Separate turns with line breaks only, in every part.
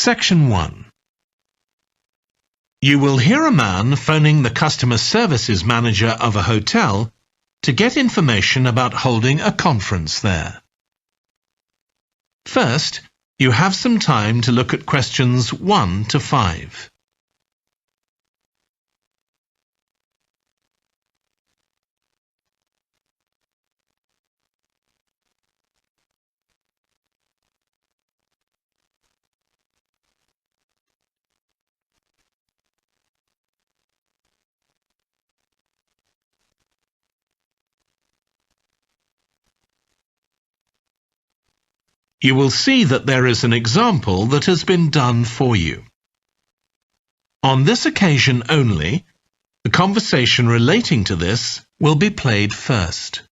Section 1. You will hear a man phoning the customer services manager of a hotel to get information about holding a conference there. First, you have some time to look at questions 1 to 5. You will see that there is an example that has been done for you. On this occasion only, the conversation relating to this will be played first.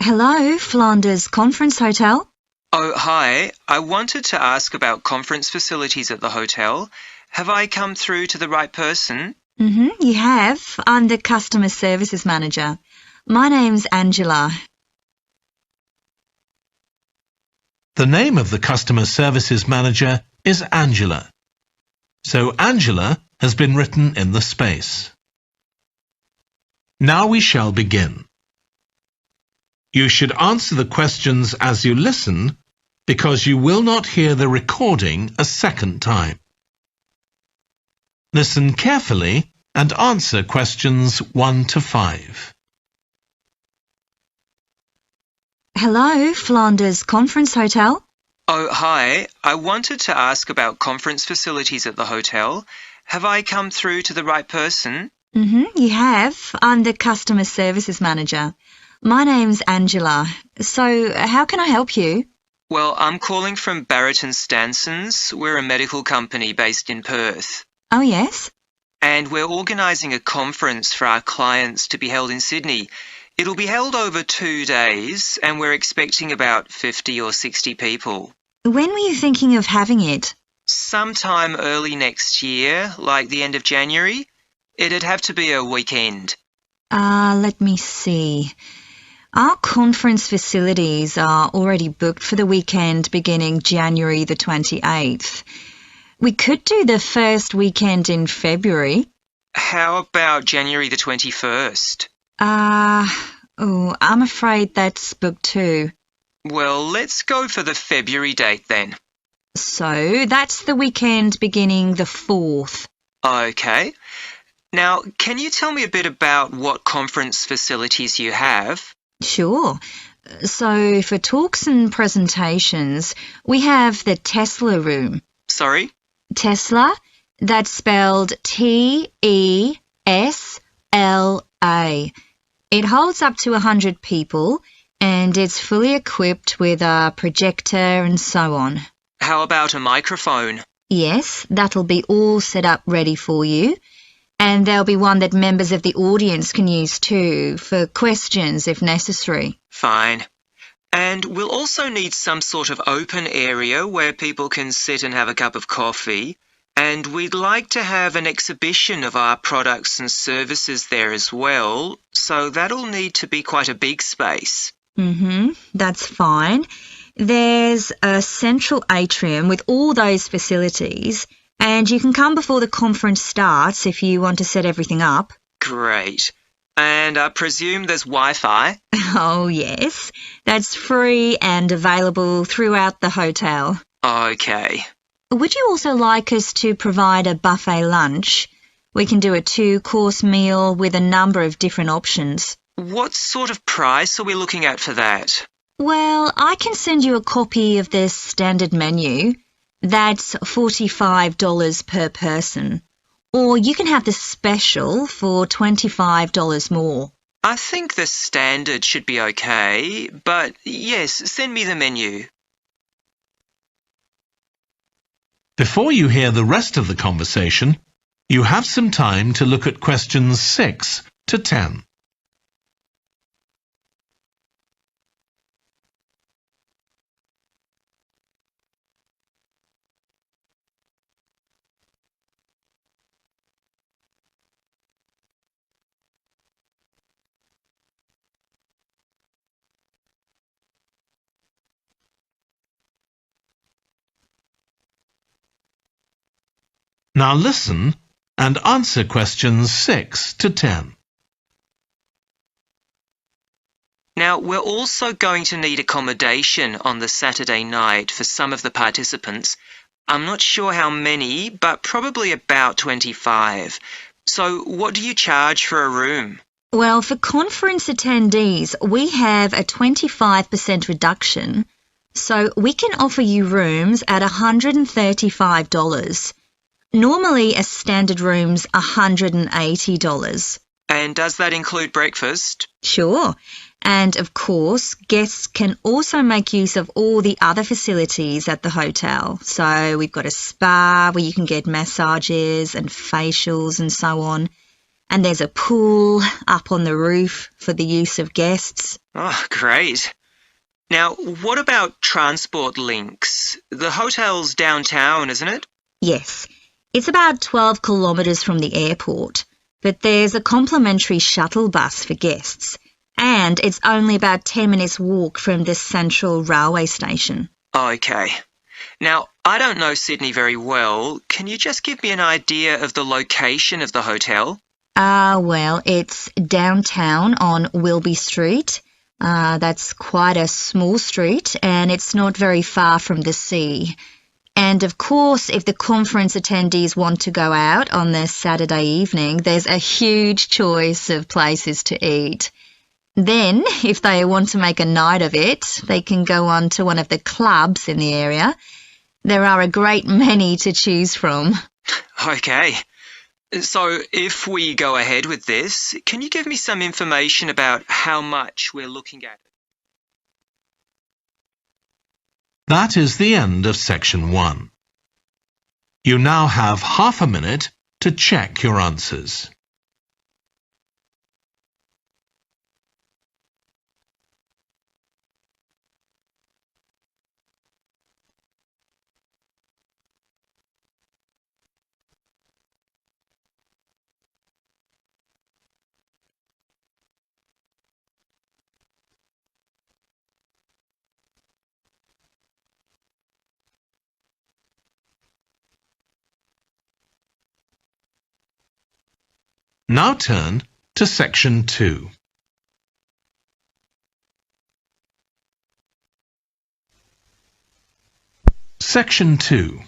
Hello, Flanders Conference Hotel.
Oh, hi. I wanted to ask about conference facilities at the hotel. Have I come through to the right person?
You have. I'm the customer services manager. My name's Angela.
The name of the customer services manager is Angela. So Angela has been written in the space. Now we shall begin. You should answer the questions as you listen because you will not hear the recording a second time. Listen carefully and answer questions 1 to 5.
Hello, Flanders Conference Hotel.
Oh, hi. I wanted to ask about conference facilities at the hotel. Have I come through to the right person?
You have. I'm the customer services manager. My name's Angela. So, how can I help you?
Well, I'm calling from Barrett and Stanson's. We're a medical company based in Perth.
Oh, yes?
And we're organising a conference for our clients to be held in Sydney. It'll be held over 2 days, and we're expecting about 50 or 60 people.
When were you thinking of having it?
Sometime early next year, like the end of January. It'd have to be a weekend.
Let me see. Our conference facilities are already booked for the weekend beginning January the 28th. We could do the first weekend in February.
How about January the 21st?
I'm afraid that's booked too.
Well, let's go for the February date then.
So, that's the weekend beginning the 4th.
Okay. Now, can you tell me a bit about what conference facilities you have?
Sure. So, for talks and presentations, we have the Tesla room.
Sorry?
Tesla, that's spelled T-E-S-L-A. It holds up to 100 people and it's fully equipped with a projector and so on.
How about a microphone?
Yes, that'll be all set up ready for you. And there'll be one that members of the audience can use too, for questions if necessary.
Fine. And we'll also need some sort of open area where people can sit and have a cup of coffee. And we'd like to have an exhibition of our products and services there as well, so that'll need to be quite a big space.
That's fine. There's a central atrium with all those facilities, and you can come before the conference starts if you want to set everything up.
Great. And I presume there's Wi-Fi?
Oh, yes. That's free and available throughout the hotel.
Okay.
Would you also like us to provide a buffet lunch? We can do a 2-course meal with a number of different options.
What sort of price are we looking at for that?
Well, I can send you a copy of the standard menu. That's $45 per person. Or you can have the special for $25 more.
I think the standard should be okay, but yes, send me the menu.
Before you hear the rest of the conversation, you have some time to look at questions 6 to 10. Now listen and answer questions 6 to 10.
Now, we're also going to need accommodation on the Saturday night for some of the participants. I'm not sure how many, but probably about 25. So what do you charge for a room?
Well, for conference attendees, we have a 25% reduction, so we can offer you rooms at $135. Normally, a standard room's $180.
And does that include breakfast?
Sure. And of course, guests can also make use of all the other facilities at the hotel. So we've got a spa where you can get massages and facials and so on. And there's a pool up on the roof for the use of guests.
Oh, great. Now, what about transport links? The hotel's downtown, isn't it?
Yes. It's about 12 kilometres from the airport, but there's a complimentary shuttle bus for guests. And it's only about 10 minutes walk from the central railway station.
Okay. Now, I don't know Sydney very well. Can you just give me an idea of the location of the hotel?
Well, it's downtown on Wilby Street. That's quite a small street, and it's not very far from the sea. And of course, if the conference attendees want to go out on their Saturday evening, there's a huge choice of places to eat. Then, if they want to make a night of it, they can go on to one of the clubs in the area. There are a great many to choose from.
Okay. So, if we go ahead with this, can you give me some information about how much we're looking at?
That is the end of section 1. You now have half a minute to check your answers. Now turn to section 2. Section 2.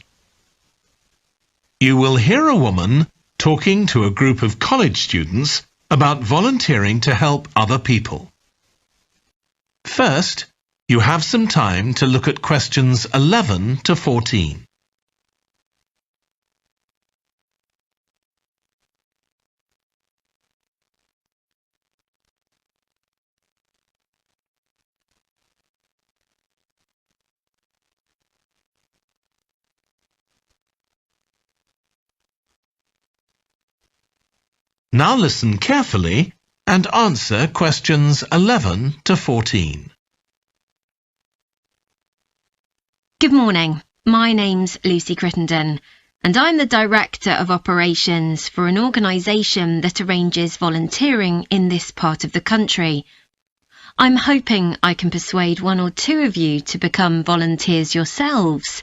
You will hear a woman talking to a group of college students about volunteering to help other people. First, you have some time to look at questions 11 to 14. Now listen carefully and answer questions 11 to 14.
Good morning. My name's Lucy Crittenden, and I'm the Director of Operations for an organisation that arranges volunteering in this part of the country. I'm hoping I can persuade one or two of you to become volunteers yourselves.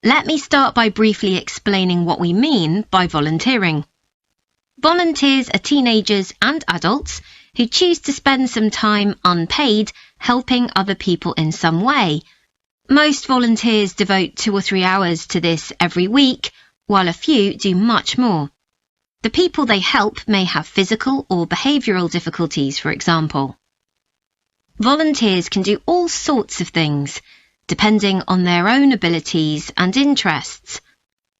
Let me start by briefly explaining what we mean by volunteering. Volunteers are teenagers and adults who choose to spend some time unpaid helping other people in some way. Most volunteers devote 2 or 3 hours to this every week, while a few do much more. The people they help may have physical or behavioural difficulties, for example. Volunteers can do all sorts of things, depending on their own abilities and interests.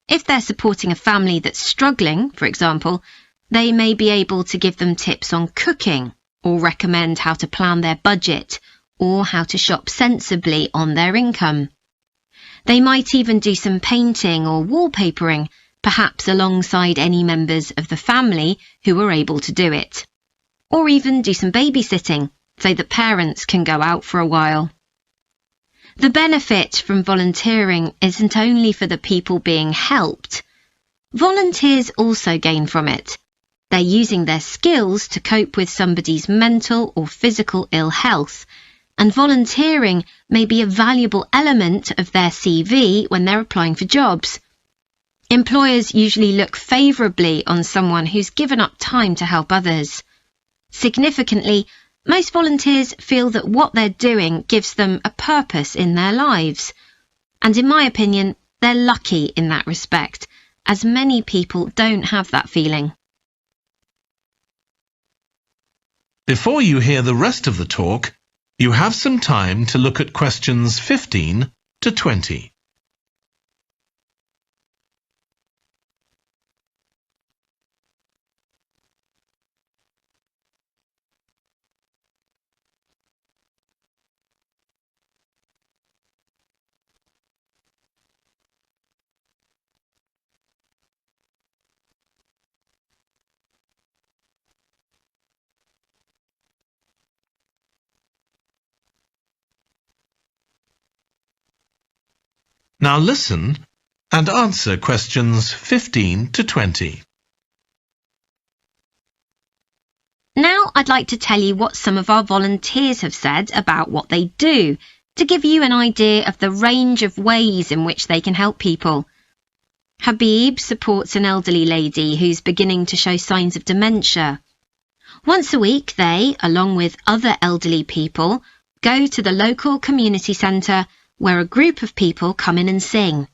If they're supporting a family that's struggling, for example, they may be able to give them tips on cooking, or recommend how to plan their budget, or how to shop sensibly on their income. They might even do some painting or wallpapering, perhaps alongside any members of the family who are able to do it. Or even do some babysitting, so that parents can go out for a while. The benefit from volunteering isn't only for the people being helped. Volunteers also gain from it. They're using their skills to cope with somebody's mental or physical ill health, and volunteering may be a valuable element of their CV when they're applying for jobs. Employers usually look favourably on someone who's given up time to help others. Significantly, most volunteers feel that what they're doing gives them a purpose in their lives. And in my opinion, they're lucky in that respect, as many people don't have that feeling.
Before you hear the rest of the talk, you have some time to look at questions 15 to 20. Now listen and answer questions 15 to 20.
Now I'd like to tell you what some of our volunteers have said about what they do, to give you an idea of the range of ways in which they can help people. Habib supports an elderly lady who's beginning to show signs of dementia. Once a week they, along with other elderly people, go to the local community centre where a group of people come in and sing.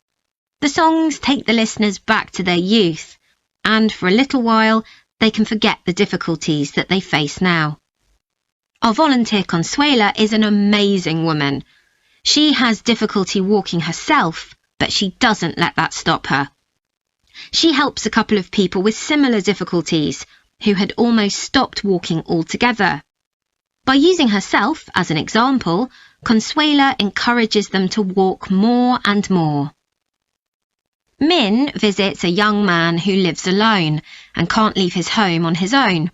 The songs take the listeners back to their youth, and for a little while they can forget the difficulties that they face now. Our volunteer Consuela is an amazing woman. She has difficulty walking herself, but she doesn't let that stop her. She helps a couple of people with similar difficulties who had almost stopped walking altogether. By using herself as an example, Consuela encourages them to walk more and more. Min visits a young man who lives alone and can't leave his home on his own,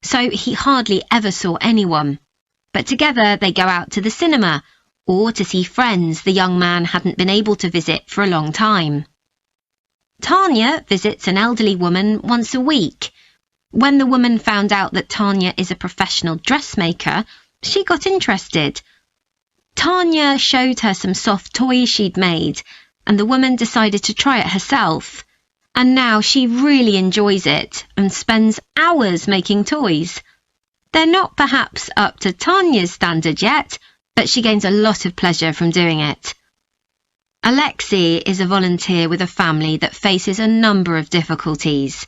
so he hardly ever saw anyone. But together they go out to the cinema or to see friends the young man hadn't been able to visit for a long time. Tanya visits an elderly woman once a week. When the woman found out that Tanya is a professional dressmaker, she got interested. Tanya showed her some soft toys she'd made, and the woman decided to try it herself. And now she really enjoys it and spends hours making toys. They're not perhaps up to Tanya's standard yet, but she gains a lot of pleasure from doing it. Alexei is a volunteer with a family that faces a number of difficulties.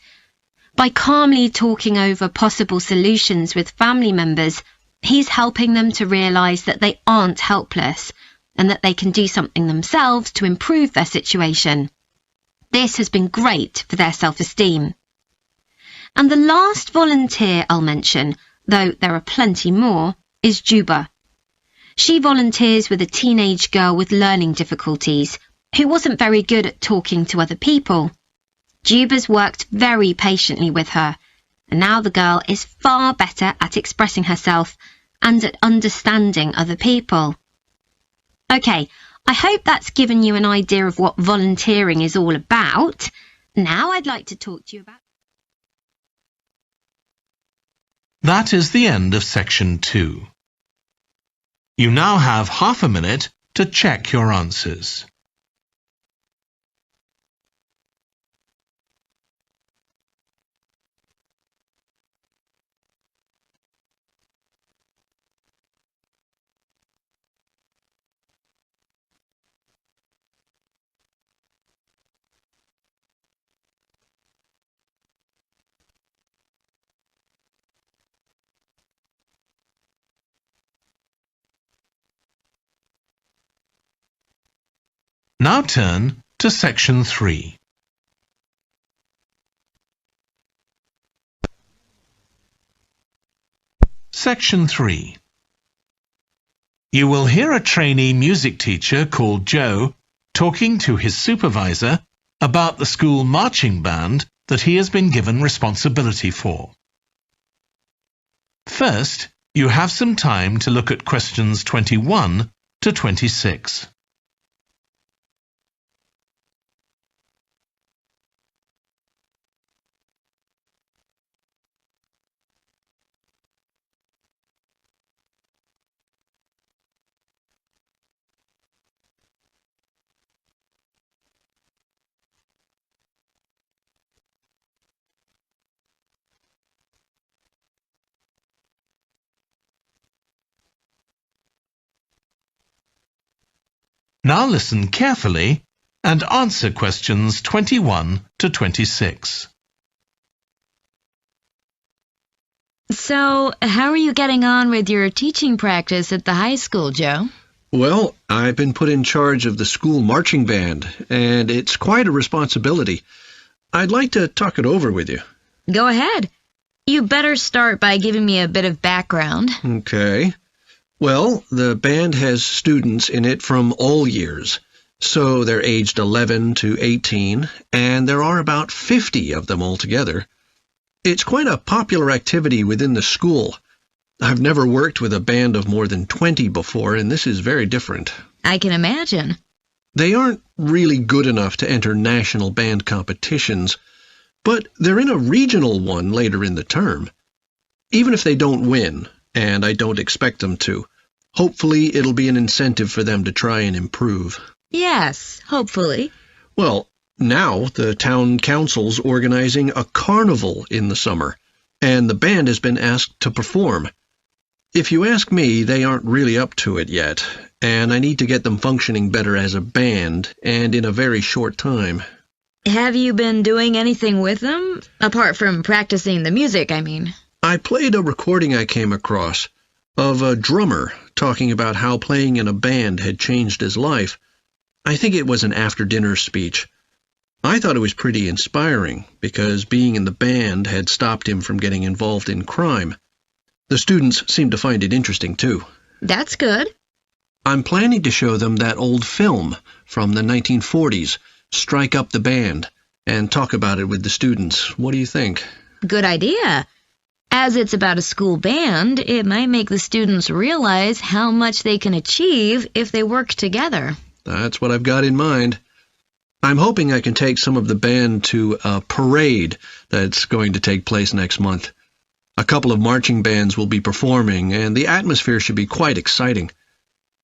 By calmly talking over possible solutions with family members, he's helping them to realise that they aren't helpless and that they can do something themselves to improve their situation. This has been great for their self-esteem. And the last volunteer I'll mention, though there are plenty more, is Juba. She volunteers with a teenage girl with learning difficulties who wasn't very good at talking to other people. Juba's worked very patiently with her, and now the girl is far better at expressing herself and at understanding other people. OK, I hope that's given you an idea of what volunteering is all about. Now I'd like to talk to you about...
That is the end of section 2. You now have half a minute to check your answers. Now turn to section 3. Section 3. You will hear a trainee music teacher called Joe talking to his supervisor about the school marching band that he has been given responsibility for. First, you have some time to look at questions 21 to 26. Now listen carefully and answer questions 21 to 26.
So, how are you getting on with your teaching practice at the high school, Joe?
Well, I've been put in charge of the school marching band, and it's quite a responsibility. I'd like to talk it over with you.
Go ahead. You better start by giving me a bit of background.
Okay. Well, the band has students in it from all years. So they're aged 11 to 18, and there are about 50 of them altogether. It's quite a popular activity within the school. I've never worked with a band of more than 20 before, and this is very different.
I can imagine.
They aren't really good enough to enter national band competitions, but they're in a regional one later in the term. Even if they don't win, and I don't expect them to, hopefully it'll be an incentive for them to try and improve.
Yes, hopefully.
Well, now the town council's organizing a carnival in the summer, and the band has been asked to perform. If you ask me, they aren't really up to it yet, and I need to get them functioning better as a band, and in a very short time.
Have you been doing anything with them? Apart from practicing the music, I mean.
I played a recording I came across of a drummer talking about how playing in a band had changed his life. I think it was an after-dinner speech. I thought it was pretty inspiring, because being in the band had stopped him from getting involved in crime. The students seemed to find it interesting, too.
That's good.
I'm planning to show them that old film from the 1940s, Strike Up the Band, and talk about it with the students. What do you think?
Good idea. As it's about a school band, it might make the students realize how much they can achieve if they work together.
That's what I've got in mind. I'm hoping I can take some of the band to a parade that's going to take place next month. A couple of marching bands will be performing, and the atmosphere should be quite exciting.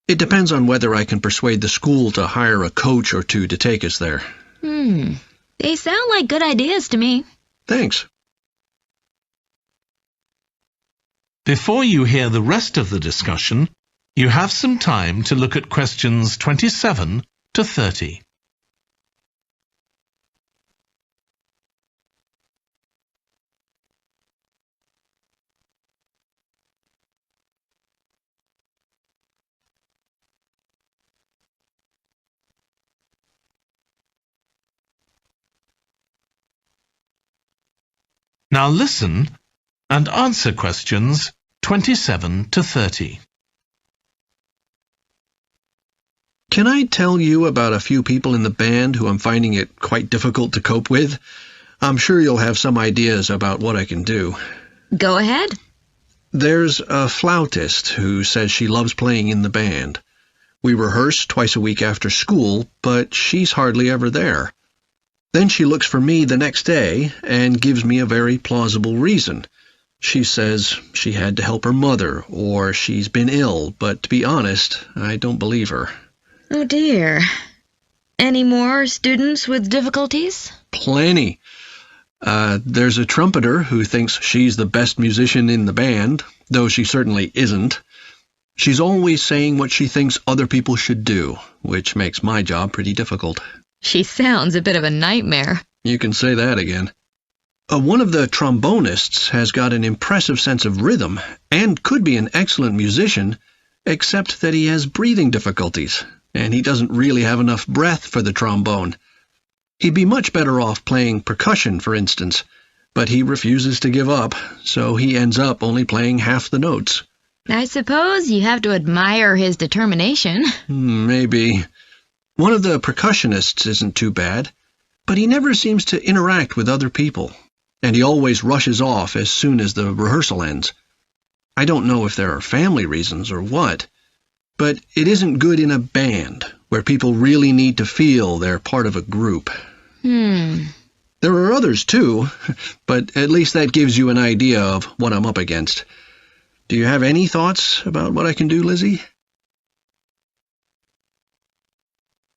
It depends on whether I can persuade the school to hire a coach or two to take us there.
They sound like good ideas to me.
Thanks.
Before you hear the rest of the discussion, you have some time to look at questions 27 to 30. Now listen and answer questions 27 to 30.
Can I tell you about a few people in the band who I'm finding it quite difficult to cope with? I'm sure you'll have some ideas about what I can do.
Go ahead.
There's a flautist who says she loves playing in the band. We rehearse twice a week after school, but she's hardly ever there. Then she looks for me the next day and gives me a very plausible reason. She says she had to help her mother, or she's been ill, but to be honest, I don't believe her.
Oh dear. Any more students with difficulties?
Plenty. There's a trumpeter who thinks she's the best musician in the band, though she certainly isn't. She's always saying what she thinks other people should do, which makes my job pretty difficult.
She sounds a bit of a nightmare.
You can say that again. One of the trombonists has got an impressive sense of rhythm and could be an excellent musician, except that he has breathing difficulties, and he doesn't really have enough breath for the trombone. He'd be much better off playing percussion, for instance, but he refuses to give up, so he ends up only playing half the notes.
I suppose you have to admire his determination.
Maybe. One of the percussionists isn't too bad, but he never seems to interact with other people, and he always rushes off as soon as the rehearsal ends. I don't know if there are family reasons or what, but it isn't good in a band where people really need to feel they're part of a group. There are others too, but at least that gives you an idea of what I'm up against. Do you have any thoughts about what I can do, Lizzie?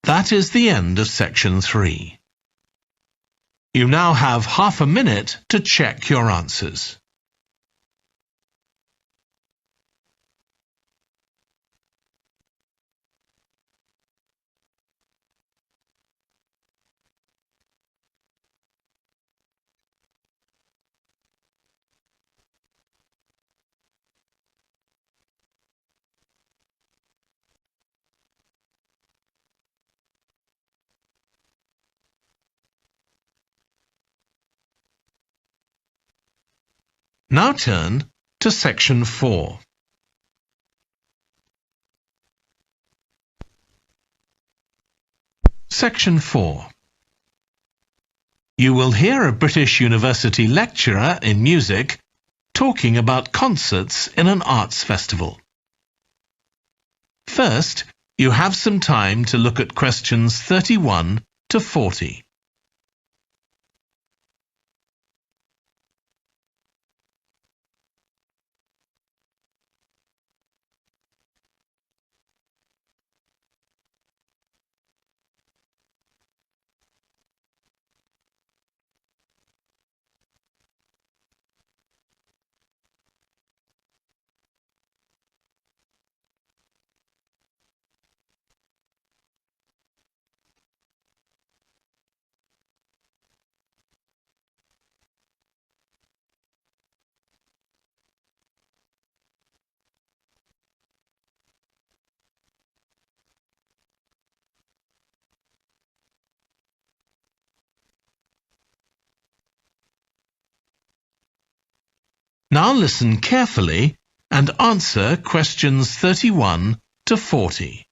That is the end of section 3. You now have half a minute to check your answers. Now turn to Section 4. Section 4. You will hear a British University lecturer in music talking about concerts in an arts festival. First, you have some time to look at questions 31 to 40. Now listen carefully and answer questions 31 to 40.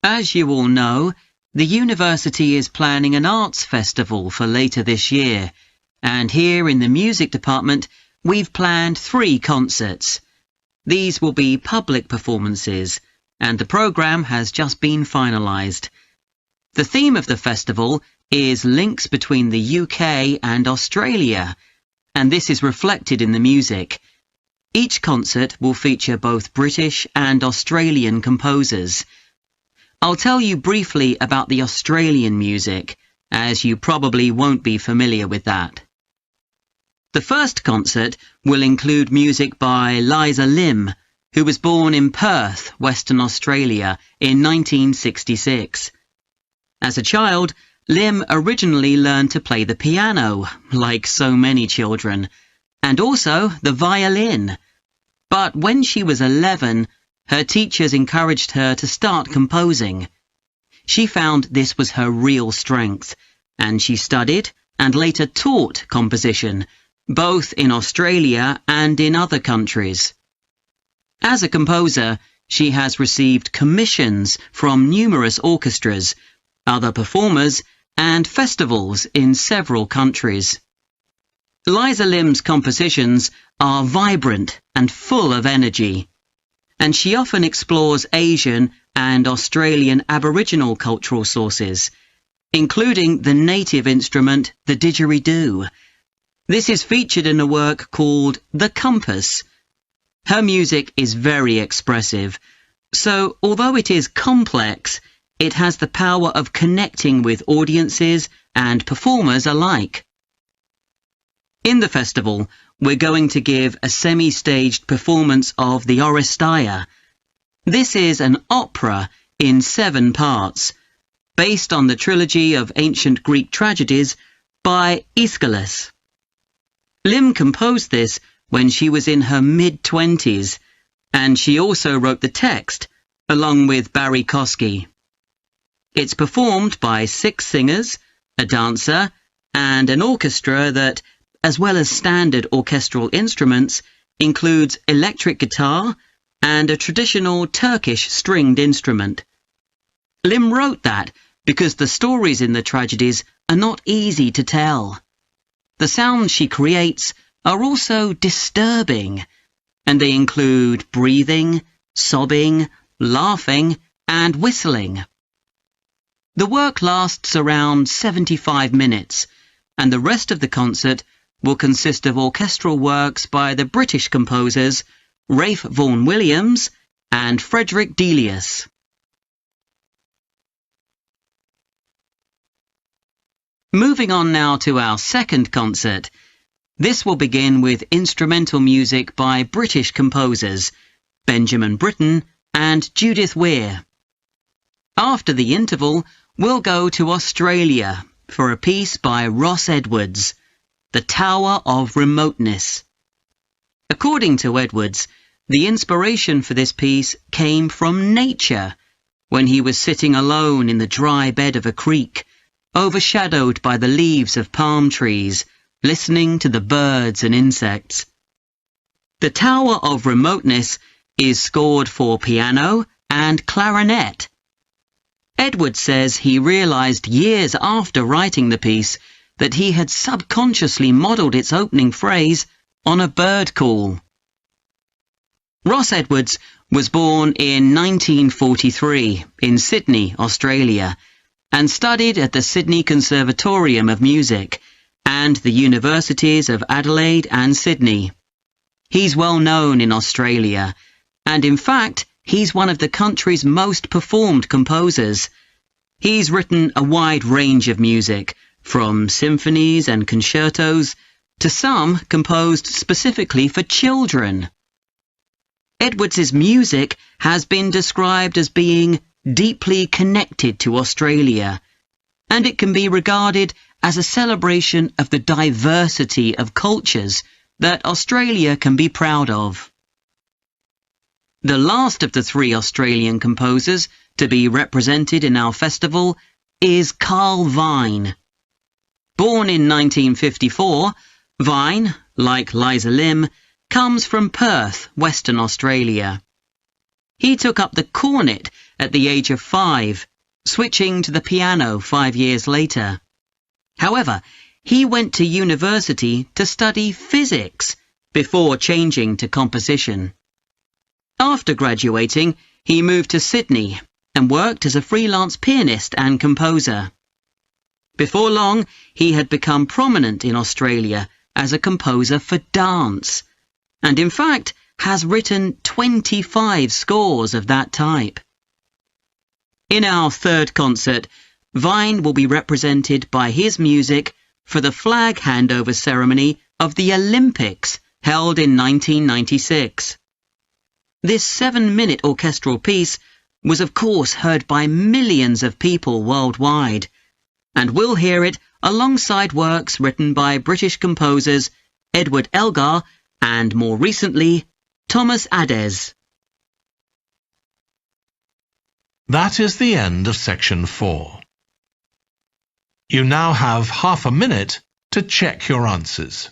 As you all know, the university is planning an arts festival for later this year, and here in the music department we've planned 3 concerts. These will be public performances, and the programme has just been finalised. The theme of the festival is links between the UK and Australia, and this is reflected in the music. Each concert will feature both British and Australian composers. I'll tell you briefly about the Australian music, as you probably won't be familiar with that. The first concert will include music by Liza Lim, who was born in Perth, Western Australia, in 1966. As a child, Lim originally learned to play the piano, like so many children, and also the violin. But when she was 11, her teachers encouraged her to start composing. She found this was her real strength, and she studied and later taught composition, both in Australia and in other countries. As a composer, she has received commissions from numerous orchestras, other performers, and festivals in several countries. Liza Lim's compositions are vibrant and full of energy, and she often explores Asian and Australian Aboriginal cultural sources, including the native instrument, the didgeridoo. This is featured in a work called The Compass. Her music is very expressive, so although it is complex, it has the power of connecting with audiences and performers alike. In the festival, we're going to give a semi-staged performance of the Oresteia. This is an opera in 7 parts, based on the trilogy of ancient Greek tragedies by Aeschylus. Lim composed this when she was in her mid-20s, and she also wrote the text, along with Barry Kosky. It's performed by 6 singers, a dancer, and an orchestra that, as well as standard orchestral instruments, includes electric guitar and a traditional Turkish stringed instrument. Lim wrote that because the stories in the tragedies are not easy to tell. The sounds she creates are also disturbing, and they include breathing, sobbing, laughing, and whistling. The work lasts around 75 minutes, and the rest of the concert will consist of orchestral works by the British composers Ralph Vaughan Williams and Frederick Delius. Moving on now to our second concert. This will begin with instrumental music by British composers Benjamin Britten and Judith Weir. After the interval, we'll go to Australia for a piece by Ross Edwards, The Tower of Remoteness. According to Edwards, the inspiration for this piece came from nature, when he was sitting alone in the dry bed of a creek, overshadowed by the leaves of palm trees, listening to the birds and insects. The Tower of Remoteness is scored for piano and clarinet. Edward says he realized years after writing the piece that he had subconsciously modelled its opening phrase on a bird call. Ross Edwards was born in 1943 in Sydney, Australia, and studied at the Sydney Conservatorium of Music and the Universities of Adelaide and Sydney. He's well known in Australia, and in fact, he's one of the country's most performed composers. He's written a wide range of music, from symphonies and concertos to some composed specifically for children. Edwards's music has been described as being deeply connected to Australia, and it can be regarded as a celebration of the diversity of cultures that Australia can be proud of. The last of the three Australian composers to be represented in our festival is Carl Vine. Born in 1954, Vine, like Liza Lim, comes from Perth, Western Australia. He took up the cornet at the age of 5, switching to the piano 5 years later. However, he went to university to study physics before changing to composition. After graduating, he moved to Sydney and worked as a freelance pianist and composer. Before long, he had become prominent in Australia as a composer for dance, and in fact has written 25 scores of that type. In our third concert, Vine will be represented by his music for the flag handover ceremony of the Olympics held in 1996. This 7-minute orchestral piece was of course heard by millions of people worldwide, and we'll hear it alongside works written by British composers Edward Elgar and, more recently, Thomas Adès.
That is the end of section 4. You now have half a minute to check your answers.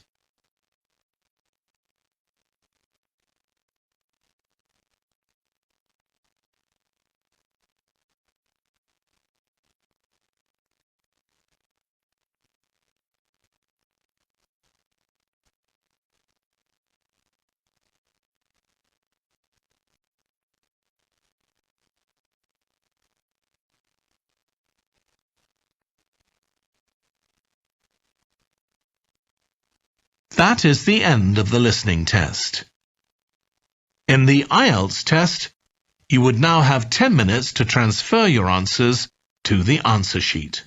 That is the end of the listening test. In the IELTS test, you would now have 10 minutes to transfer your answers to the answer sheet.